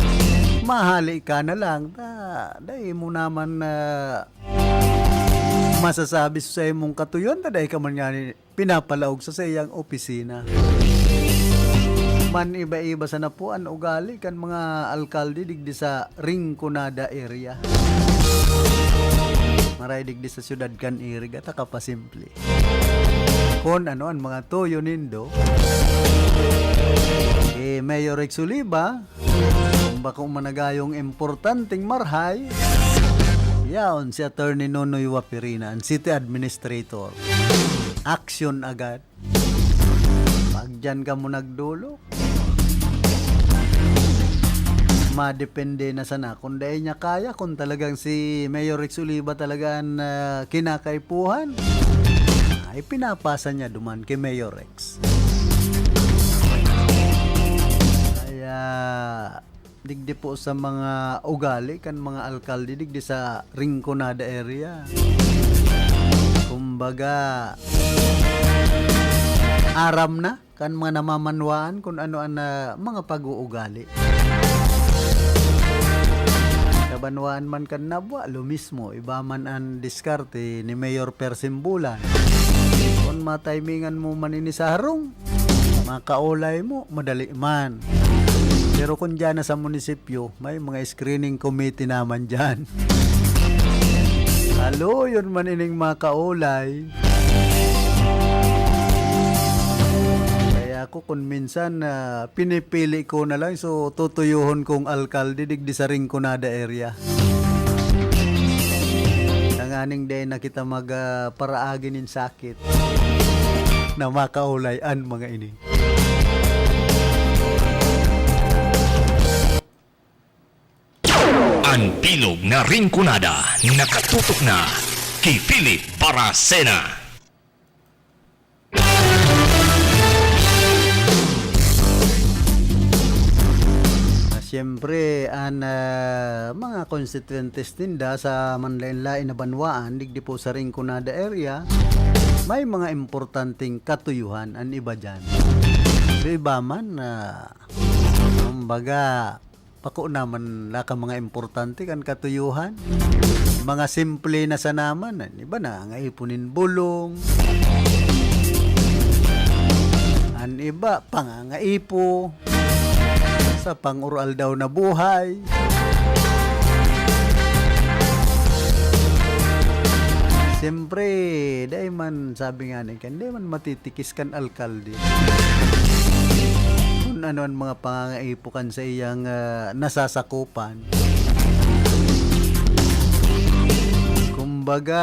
mahali ka na lang. Dahil mo naman masasabi sa imong katuyon, dahil ka man nga pinapalaog sa iyang opisina. Man iba-iba sa napuan ugali kan mga alkalde digdi sa Rinconada area. Maray digdi sa syudad kan Irig at kapasimple. Kung ano ang mga toyo nindo, Mayor Rex Oliva, kung baka managayong importanteng marhay, yaon si Attorney Nonoy Wapirina, ang City Administrator. Action agad. Pag dyan ka mo nagdulo, madepende na sana kung dahil niya kaya, kung talagang si Mayor Rex Oliva talagang kinakaipuhan, ay pinapasa niya duman kay Mayor Rex. Kaya digdi po sa mga ugali kan mga alkalde digdi sa Rinconada area, kumbaga aram na kan mga namamanwaan kung ano ang mga pag-uugali. Kabanwaan man kan nabwa, lo mismo, iba man ang diskarte ni Mayor Persimbulan. Kung matimingan mo man ini sa harong, makaulay mo, madali man. Pero kung dyan na sa munisipyo, may mga screening committee naman dyan. Halo, yun man ining makaulay. Ako kung minsan pinipili ko na lang, so tutuyuhon kong alkalde digdi sa Rinconada area. Nanganing day na kita magparaagin in sakit na makaulayan mga ini. Ang bilog na Rinconada nakatutok na kay Philip Baracena. Siyempre, ang mga constituentes tinda sa manlain-lain na banwaan, digdi po sa Rinconada area, may mga importanteng katuyuhan ang iba dyan. So, iba man, kumbaga, pako naman laka mga importante kan katuyuhan. Mga simple na sa naman, iba na, ngaipunin bulong, ang iba, pangangaipo, sa pang-oral daw na buhay. Siyempre, dahil man sabi nga niyan, dahil man matitikis kan alkalde. Kung ano ang mga pangangaipukan sa iyang nasasakupan. Kumbaga,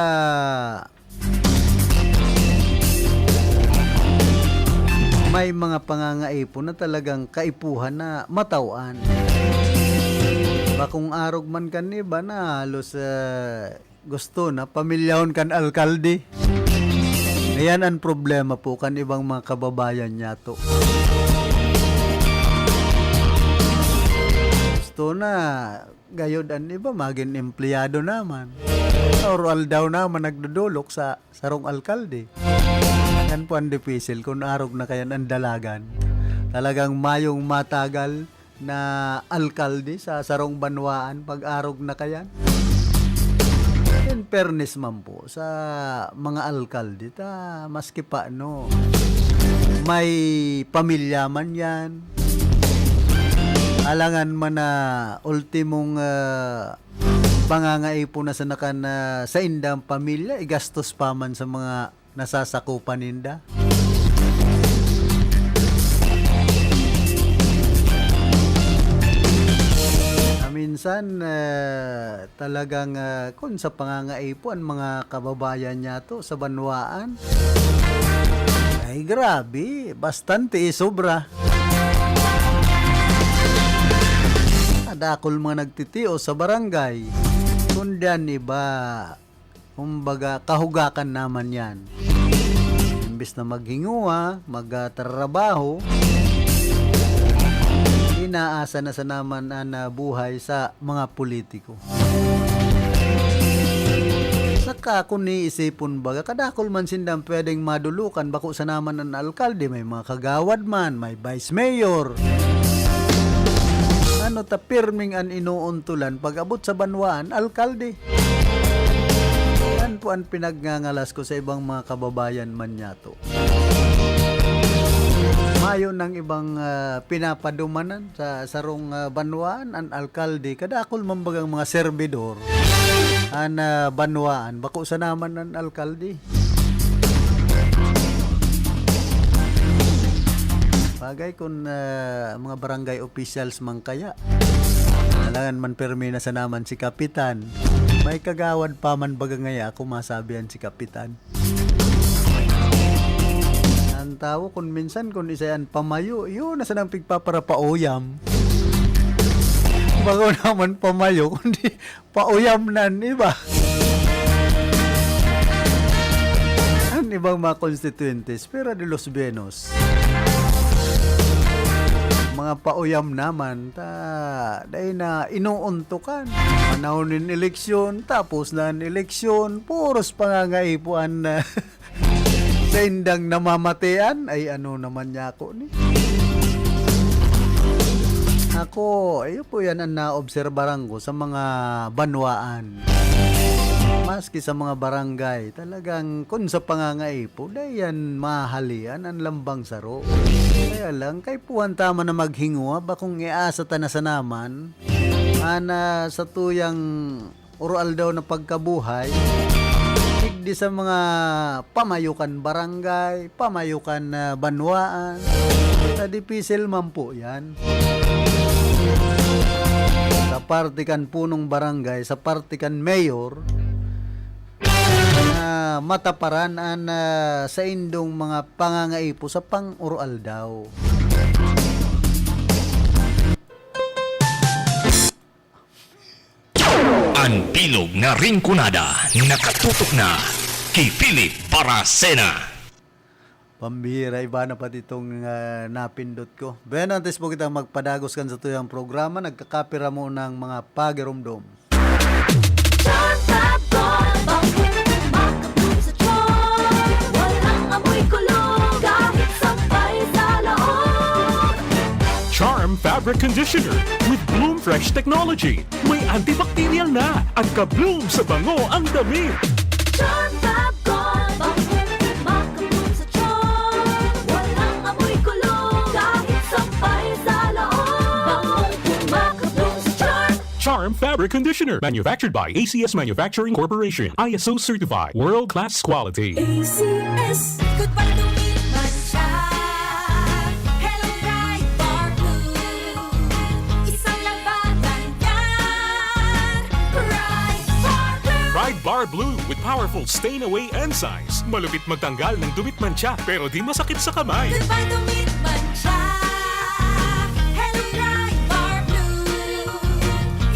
may mga pangangaipon na talagang kaipuhan na matawan. Bakong arog man kan iba na halos gusto na pamilyahon kan alkalde. Ayan ang problema po kan ibang mga kababayan niya to. Gusto na gayod ang iba maging empleyado naman. Oral daw naman nagdudulok sa sarong alkalde. Yan po ang dipisil kung arog na kayan ang dalagan. Talagang mayong matagal na alkalde sa sarong banwaan pag arog na kayan. In fairness man po sa mga alkalde, maski pa no, may pamilya man yan. Alangan man na ultimong pangangaipon na sa nakan sa indang pamilya, igastos pa man sa mga nasasakupan ninda. Minsan talagang kung sa pangangaipuan mga kababayan niya to sa banwaan, ay grabe, bastante sobra. Adakol mga nagtitiyo sa barangay, kundan iba, kumbaga kahugakan naman yan. Imbis na maghinguha, magtrabaho, inaasa na sa naman ang buhay sa mga politiko. Sa Saka kung niisipon baga, kadakol man sindang pwedeng madulukan, bako sa naman ng alkalde, may mga kagawad man, may vice mayor. Ano ta pirming an inuuntulan, pag abot sa banwaan, alkalde. Yan po ang pinagngangalas ko sa ibang mga kababayan man niya to. Mayo ng ibang pinapadumanan sa sarong banwaan, ang alkalde, kadakol man bagang mga servidor, an banwaan, bako sa naman ng alkalde. Bagay kung mga barangay officials man kaya. Nalangan man permina sa naman si Kapitan. May kagawad pa man baga ngaya ako masabihan si Kapitan. Ang tao kung minsan kung isayan pamayo, yun nasa nang pigpapara pauyam. Bago naman pamayo, kundi pauyam nan iba. Ang ibang mga constituentes, pero de Los Benos. Mga pauyam naman dahil na inuuntukan manaunin eleksyon tapos na eleksyon puros pangangaipuan sa indang namamatian ay ano naman niya ako ni ako ayun po yan ang naobserbaran ko sa mga banwaan maski sa mga barangay talagang kung sa pangangaipo dahil yan mahalian ang lambang saro. Kaya lang, kay puwan tama na maghingo, bakong iasa ta na sa naman, sa tuyang oral daw na pagkabuhay, di sa mga pamayukan barangay, pamayukan banwaan, sa dipisil man po yan. Sa partikan punong barangay, sa partikan mayor, mataparan sa indong mga pangangaipo sa pang-oral daw. Ang bilog na ringkunada nakatutok na kay Philip Baracena. Pambihira, iba na pati itong napindot ko. Ben, antes po kita magpadagos kan sa tuyang programa, nagkakapira mo ng mga pagirumdom. Charm Fabric Conditioner with Bloom Fresh Technology. May antibacterial na at ka-bloom sa bango ang damit. Charm Fab Gold, makabloom sa charm. Walang amoy kulong, kahit sampay sa loob. Makabloom sa charm. Charm Fabric Conditioner, manufactured by ACS Manufacturing Corporation. ISO certified, world-class quality. ACS, good para lumiman siya. Hello Pride Bar Blue, isang labanan yan. Pride Bar Blue. Pride Bar Blue with powerful stain-away enzymes. Malupit magtanggal ng dumit mancha pero di masakit sa kamay. Good para lumiman siya. Hello Pride Bar Blue,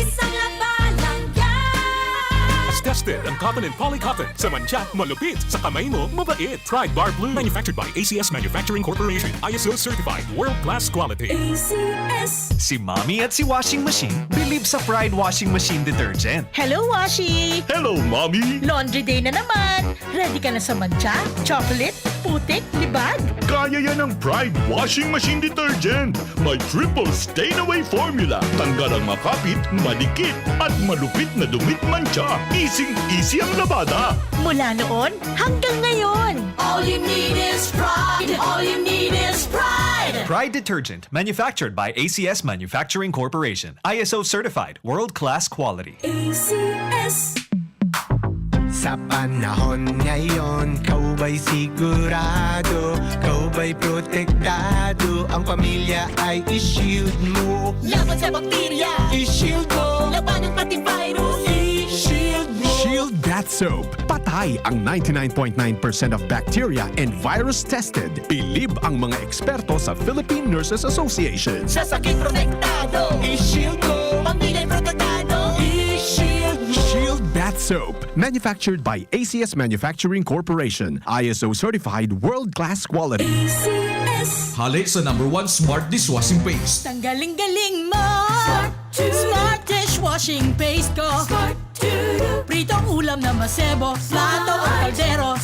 isang labanan yan. As tested ang cotton and polycotton. Sa mancha, malupit. Sa kamay mo, mabait. Pride Bar Blue, manufactured by ACS Manufacturing Corporation. ISO certified, world-class quality. ACS. Si Mommy at si Washing Machine believe sa Pride Washing Machine Detergent. Hello, Washi! Hello, Mommy! Laundry day na naman! Ready ka na sa mancha, chocolate, putik, libag? Kaya yan ang Pride Washing Machine Detergent. May triple stain-away formula. Tanggal ang makapit, madikit, at malupit na dumit mancha. Easy ang labada. Mula noon hanggang ngayon. All you need is pride. All you need is pride. Pride Detergent, manufactured by ACS Manufacturing Corporation. ISO certified, world-class quality. ACS. Sa panahon ngayon, kau ba'y sigurado? Kau ba'y protektado? Ang pamilya ay i-shield mo. Laban sa bakterya, I-shield mo. laban ng pati virus. I-shield mo. Shield Bath Soap. Patay ang 99.9% of bacteria and virus tested. Bilib ang mga eksperto sa Philippine Nurses Association. Sa sakit protektado, I-shield mo. pamilya protektado. I-shield mo. Shield Bath Soap. Manufactured by ACS Manufacturing Corporation. ISO certified, world-class quality. ACS. Hali sa #1 Smart Dishwashing Paste. Tanggaling-galing mo! Smart Smart dishwashing paste ko! Smart Pritong ulam na masebo, plato o kaldero,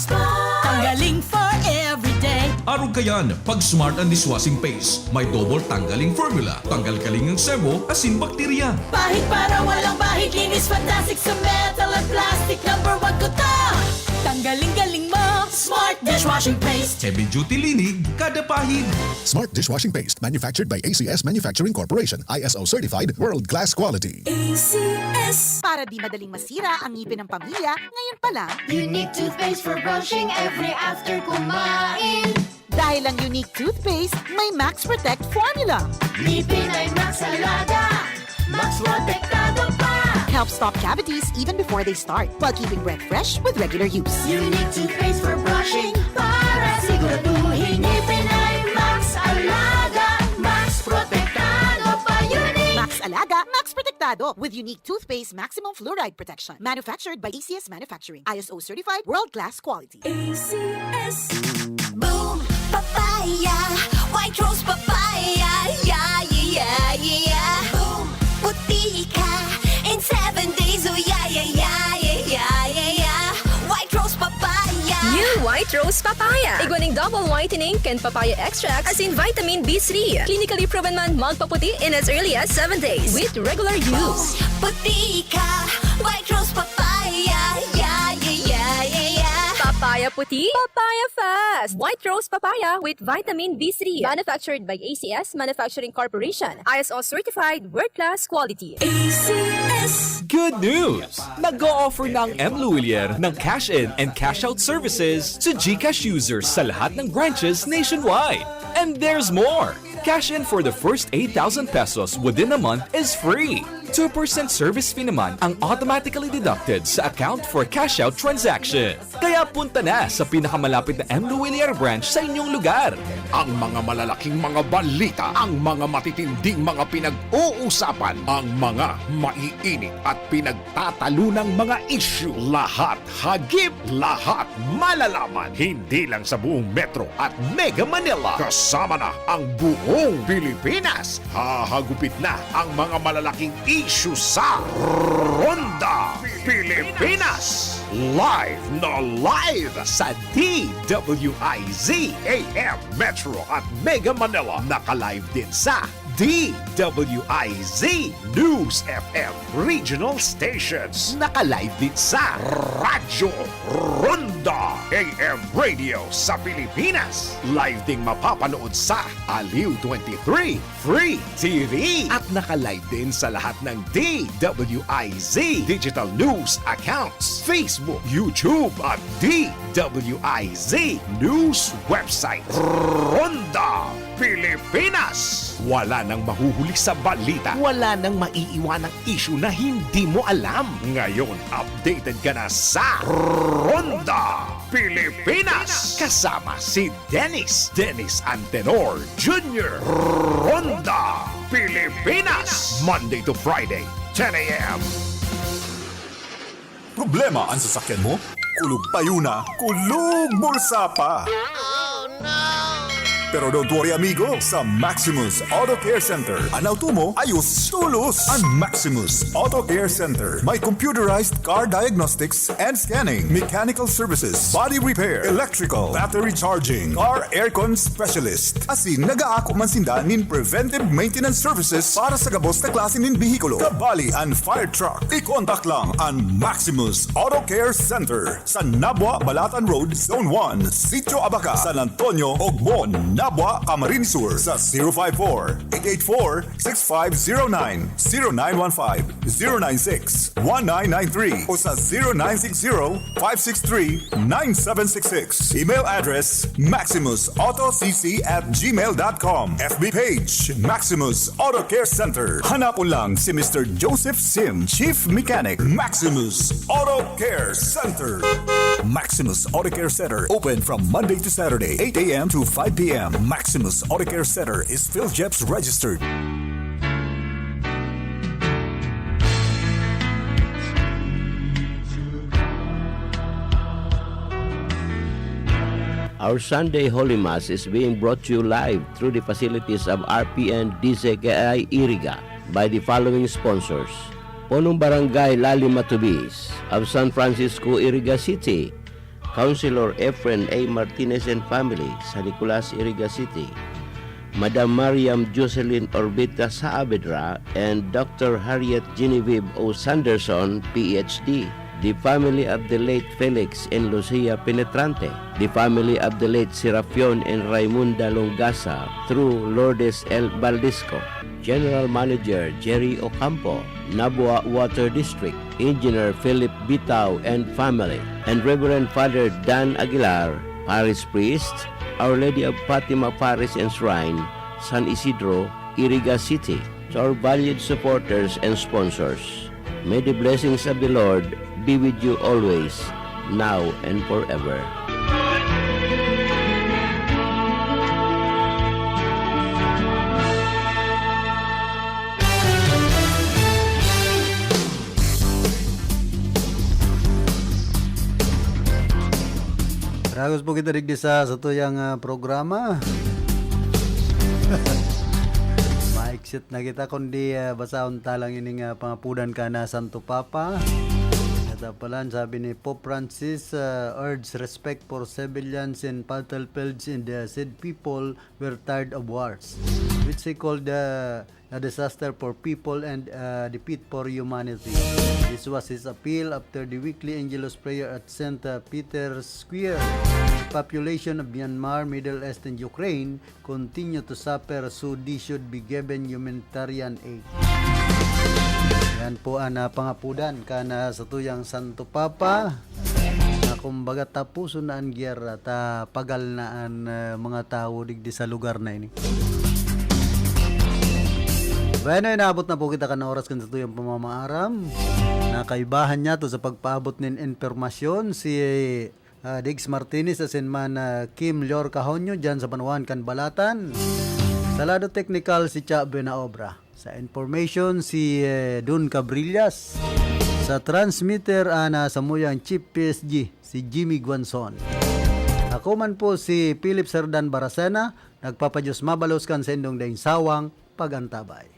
tanggaling for everyday. Araw kayan, pag Smart and Dishwashing Paste, may double tanggaling formula. Tanggal-galing ng sebo, asin bakterya. Bahid para walang bahid, linis fantastic sa metal at plastic. Number 1 ko to! Tanggaling-galing mo, Smart Dishwashing Paste. Heavy duty linig, kada pahid. Smart Dishwashing Paste, manufactured by ACS Manufacturing Corporation, ISO certified, world-class quality. ACS. Para di madaling masira ang ngipin ng pamilya, ngayon pa lang, Unique toothpaste for brushing every after kumain. dahil ang unique toothpaste, may Max Protect formula. Ngipin ay Max Alaga, Max Protektado pa. Helps stop cavities even before they start, while keeping breath fresh with regular use. Unique toothpaste for brushing para siguraduhin ngipin ay Max Alaga, Max Protektado pa. Unique Max Alaga, Max Protectado with unique toothpaste maximum fluoride protection. Manufactured by ACS Manufacturing. ISO certified world-class quality. ACS. Boom papaya, white rose papaya, yeah yeah yeah. Boom puti ka in 7 days, oh yeah yeah yeah yeah yeah yeah. White rose papaya. New White Rose Papaya. Iguaning double whitening and papaya extract as in vitamin B3. Clinically proven man magpaputi in as early as 7 days with regular use. Puti ka, white rose papaya, yeah yeah yeah yeah yeah. Papaya puti, papaya fast. White Rose Papaya with vitamin B3. Manufactured by ACS Manufacturing Corporation. ISO certified world-class quality. ACS. Good news! Nag-o-offer ng M. Luwilier ng cash-in and cash-out services to GCash users sa lahat ng branches nationwide. And there's more! Cash-in for the first 8,000 pesos within a month is free. 2% service fee naman ang automatically deducted sa account for cash-out transaction. Kaya punta na sa pinakamalapit na M. Luwilier branch sa inyong lugar. Ang mga malalaking mga balita, ang mga matitinding mga pinag-uusapan, ang mga maiinit at pinagtatalunang mga issue. Lahat hagip, lahat malalaman. Hindi lang sa buong Metro at Mega Manila. Kasama na ang buong Pilipinas. Hahagupit na ang mga malalaking issue sa Ronda Pilipinas. Live na live sa DWIZ AM Metro at Mega Manila. Naka-live din sa DWIZ News FM Regional Stations. Naka-live din sa Radyo Ronda AM Radio sa Pilipinas. Live ding mapapanood sa Aliw 23 Free TV. At naka-live din sa lahat ng DWIZ Digital News accounts, Facebook, YouTube at DWIZ News website. Ronda Pilipinas. Wala nang mahuhuli sa balita. Wala nang maiiwanang issue na hindi mo alam. Ngayon, updated ka na sa Ronda Pilipinas. Kasama si Dennis Antenor Jr. Ronda Pilipinas. Monday to Friday, 10 a.m. Problema ang sasakyan mo? Kulog payo na, kulog bulsa pa. Pero don't worry amigo, sa Maximus Auto Care Center, ang auto mo ayos tulos. Ang Maximus Auto Care Center may computerized car diagnostics and scanning, mechanical services, body repair, electrical, battery charging, car aircon specialist. Asin nag-aako man sinda nin preventive maintenance services para sa gabos na klase nin bihikulo, kabali and fire truck. I-contact lang ang Maximus Auto Care Center sa Nabwa, Balatan Road, Zone 1, Sitio Abaca, San Antonio, Ogmon, Nabwa, Camarines Sur sa 054-884-6509, 0915-096-1993 o sa 0960-563-9766. Email address maximusautocc@gmail.com. FB page Maximus Auto Care Center. Hanapon lang si Mr. Joseph Sim, Chief Mechanic, Maximus Auto Care Center. Maximus Auto Care Center open from Monday to Saturday, 8 a.m. to 5 p.m. Maximus Auto Care Center is PhilJeps registered. Our Sunday Holy Mass is being brought to you live through the facilities of RPN DCKI Iriga by the following sponsors: Punong Barangay Lali Matubis of San Francisco, Iriga City, Councilor Efren A. Martinez and family, San Nicolas, Iriga City, Madam Mariam Jocelyn Orbita Saavedra and Dr. Harriet Genevieve O. Sanderson, PhD, the family of the late Felix and Lucia Penetrante, the family of the late Serapion and Raimunda Longasa through Lourdes L. Baldisco, General Manager Jerry Ocampo, Nabua Water District, Engineer Philip Bitao and family, and Reverend Father Dan Aguilar, Parish Priest, Our Lady of Fatima Parish and Shrine, San Isidro, Iriga City, to our valued supporters and sponsors. May the blessings of the Lord be with you always, now and forever. Ragos po kita digdi sa tuyang programa. Maiksit na kita kundi basahon talang ining pangapudan ka na Santo Papa. Katapalan sabi ni Pope Francis urged respect for civilians and battlefields and the said people were tired of wars, which he called a disaster for people and defeat for humanity. This was his appeal after the weekly Angelus prayer at St. Peter's Square. The population of Myanmar, Middle East and Ukraine continue to suffer, so they should be given humanitarian aid. Yan po ang pangapudan kana sa tuyang Santo Papa na kumbaga tapuso na ang gyera ta pagal na ang mga tao digdi sa lugar na ini. Bueno, inaabot na po kita ka na oras kan sa tuyang pamamaaram. Nakaibahan niya to sa pagpaabot nin informasyon si Diggs Martinez as in man Kim Lior Cahonyo dyan sa Panuan kan Balatan. Salado technical si Cha Benaobra. Sa information si Dun Cabrillas. Sa transmitter ana sa muyang Chief PSG si Jimmy Guanzon. Ako man po si Philip Serdan Baracena, nagpapadyos mabalos kan sa indong daing sawang pagantabay.